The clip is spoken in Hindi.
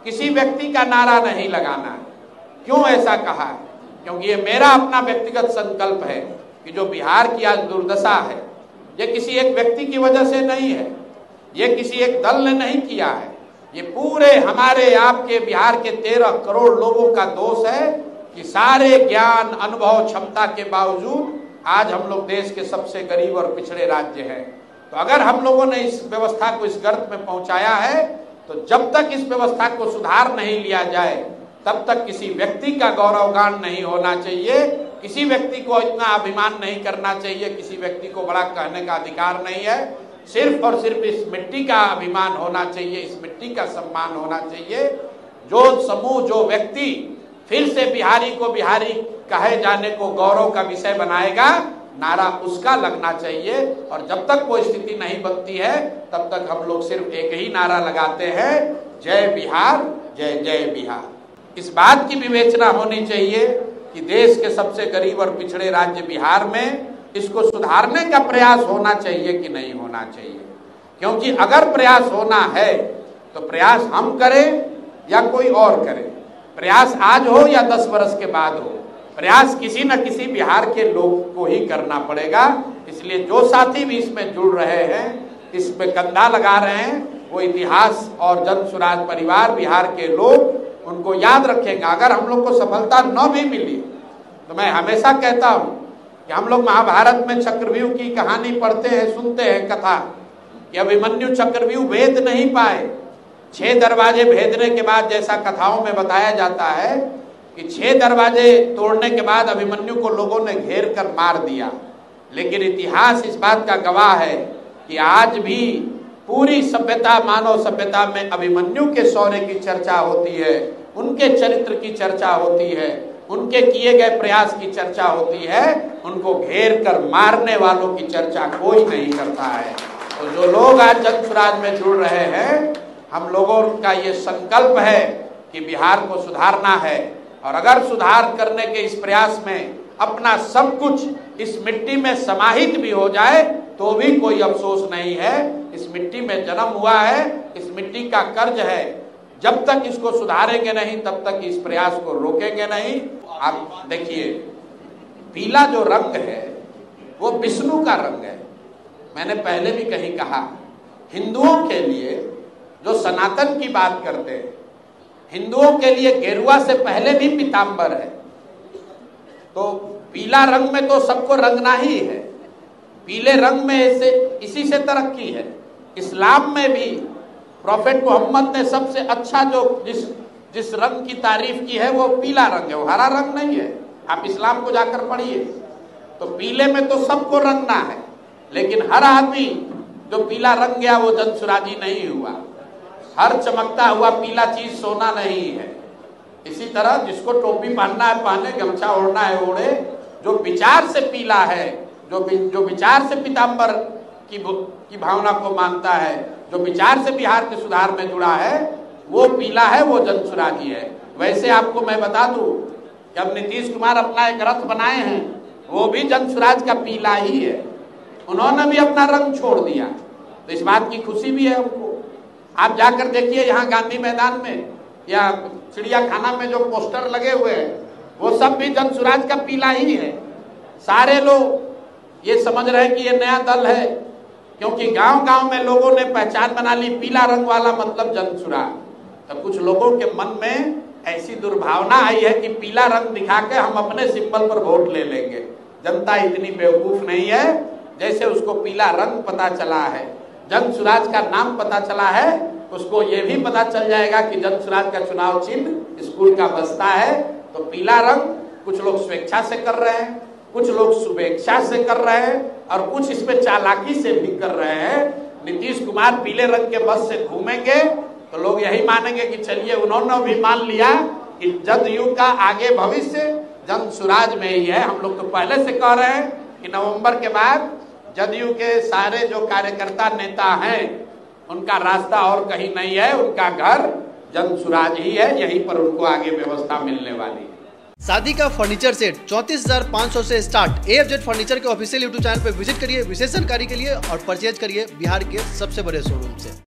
किसी व्यक्ति का नारा नहीं लगाना है। क्यों ऐसा कहा है? क्योंकि ये मेरा अपना व्यक्तिगत संकल्प है कि जो बिहार की आज दुर्दशा है, ये किसी एक व्यक्ति की वजह से नहीं है, ये किसी एक दल ने नहीं किया है, ये पूरे हमारे आपके बिहार के 13 करोड़ लोगों का दोष है कि सारे ज्ञान, अनुभव, क्षमता के बावजूद आज हम लोग देश के सबसे गरीब और पिछड़े राज्य हैं। तो अगर हम लोगों ने इस व्यवस्था को इस गर्त में पहुंचाया है, तो जब तक इस व्यवस्था को सुधार नहीं लिया जाए, तब तक किसी व्यक्ति का गौरवगान नहीं होना चाहिए, किसी व्यक्ति को इतना अभिमान नहीं करना चाहिए, किसी व्यक्ति को बड़ा कहने का अधिकार नहीं है। सिर्फ और सिर्फ इस मिट्टी का अभिमान होना चाहिए, इस मिट्टी का सम्मान होना चाहिए। जो समूह, जो व्यक्ति फिर से बिहारी को बिहारी कहे जाने को गौरव का विषय बनाएगा, नारा उसका लगना चाहिए। और जब तक वो स्थिति नहीं बनती है, तब तक हम लोग सिर्फ एक ही नारा लगाते हैं, जय बिहार, जय जय बिहार। इस बात की विवेचना होनी चाहिए कि देश के सबसे गरीब और पिछड़े राज्य बिहार में इसको सुधारने का प्रयास होना चाहिए कि नहीं होना चाहिए। क्योंकि अगर प्रयास होना है तो प्रयास हम करें या कोई और करे, प्रयास आज हो या 10 वर्ष के बाद हो, प्रयास किसी न किसी बिहार के लोग को ही करना पड़ेगा। इसलिए जो साथी भी इसमें जुड़ रहे हैं, इसमें कंधा लगा रहे हैं, वो इतिहास और जन स्वराज परिवार, बिहार के लोग उनको याद रखेंगे। अगर हम लोग को सफलता न भी मिली तो मैं हमेशा कहता हूँ कि हम लोग महाभारत में चक्रव्यूह की कहानी पढ़ते हैं, सुनते हैं कथा कि अभिमन्यु चक्रव्यूह भेद नहीं पाए। 6 दरवाजे भेदने के बाद, जैसा कथाओं में बताया जाता है कि 6 दरवाजे तोड़ने के बाद अभिमन्यु को लोगों ने घेर कर मार दिया। लेकिन इतिहास इस बात का गवाह है कि आज भी पूरी सभ्यता, मानव सभ्यता में अभिमन्यु के शौर्य की चर्चा होती है, उनके चरित्र की चर्चा होती है, उनके किए गए प्रयास की चर्चा होती है। उनको घेर कर मारने वालों की चर्चा कोई नहीं करता है। तो जो लोग आज जन स्वराज में जुड़ रहे हैं, हम लोगों का ये संकल्प है कि बिहार को सुधारना है। और अगर सुधार करने के इस प्रयास में अपना सब कुछ इस मिट्टी में समाहित भी हो जाए तो भी कोई अफसोस नहीं है। इस मिट्टी में जन्म हुआ है, इस मिट्टी का कर्ज है। जब तक इसको सुधारेंगे नहीं, तब तक इस प्रयास को रोकेंगे नहीं। आप देखिए, पीला जो रंग है वो विष्णु का रंग है। मैंने पहले भी कहीं कहा, हिंदुओं के लिए जो सनातन की बात करते हैं, हिंदुओं के लिए गेरुआ से पहले भी पीतांबर है। तो पीला रंग में तो सबको रंगना ही है। पीले रंग में इसी से तरक्की है। इस्लाम में भी प्रॉफेट मोहम्मद ने सबसे अच्छा जो जिस रंग की तारीफ की है वो पीला रंग है, वो हरा रंग नहीं है। आप इस्लाम को जाकर पढ़िए तो पीले में तो सबको रंगना है, लेकिन हर आदमी जो पीला रंग गया वो जनसुराजी नहीं हुआ। हर चमकता हुआ पीला चीज सोना नहीं है। इसी तरह जिसको टोपी पहनना है पहने, गमछा ओढ़ना है ओढ़े। जो विचार से पीला है, जो विचार से पीतांबर की भावना को मानता है, जो विचार से बिहार के सुधार में जुड़ा है, वो पीला है, वो जनसुराजी है। वैसे आपको मैं बता दूं कि अब नीतीश कुमार अपना एक रथ बनाए हैं, वो भी जनसुराज का पीला ही है। उन्होंने भी अपना रंग छोड़ दिया, तो इस बात की खुशी भी है हमको। आप जाकर देखिए यहाँ गांधी मैदान में या चिड़ियाखाना में जो पोस्टर लगे हुए हैं, वो सब भी जनसुराज का पीला ही है। सारे लोग ये समझ रहे हैं कि ये नया दल है, क्योंकि गांव-गांव में लोगों ने पहचान बना ली, पीला रंग वाला मतलब जनसुराज। तो कुछ लोगों के मन में ऐसी दुर्भावना आई है कि पीला रंग दिखा के हम अपने सिंबल पर वोट ले लेंगे। जनता इतनी बेवकूफ नहीं है। जैसे उसको पीला रंग पता चला है, जनसुराज का नाम पता चला है, उसको ये भी पता चल जाएगा कि जनसुराज का चुनाव चिन्ह स्कूल का बस्ता है। तो पीला रंग कुछ लोग स्वेच्छा से कर रहे हैं, कुछ लोग शुभेच्छा से कर रहे हैं, और कुछ इसमें चालाकी से भी कर रहे हैं। नीतीश कुमार पीले रंग के बस से घूमेंगे तो लोग यही मानेंगे कि चलिए, उन्होंने भी मान लिया कि जदयू का आगे भविष्य जनसुराज में ही है। हम लोग तो पहले से कह रहे हैं कि नवंबर के बाद जदयू के सारे जो कार्यकर्ता नेता हैं, उनका रास्ता और कहीं नहीं है, उनका घर जनसुराज ही है, यहीं पर उनको आगे व्यवस्था मिलने वाली है। शादी का फर्नीचर सेट 34,500 से स्टार्ट। AFZ फर्नीचर के ऑफिशियल YouTube चैनल पर विजिट करिए विशेष जानकारी के लिए और परचेज करिए बिहार के सबसे बड़े शोरूम से।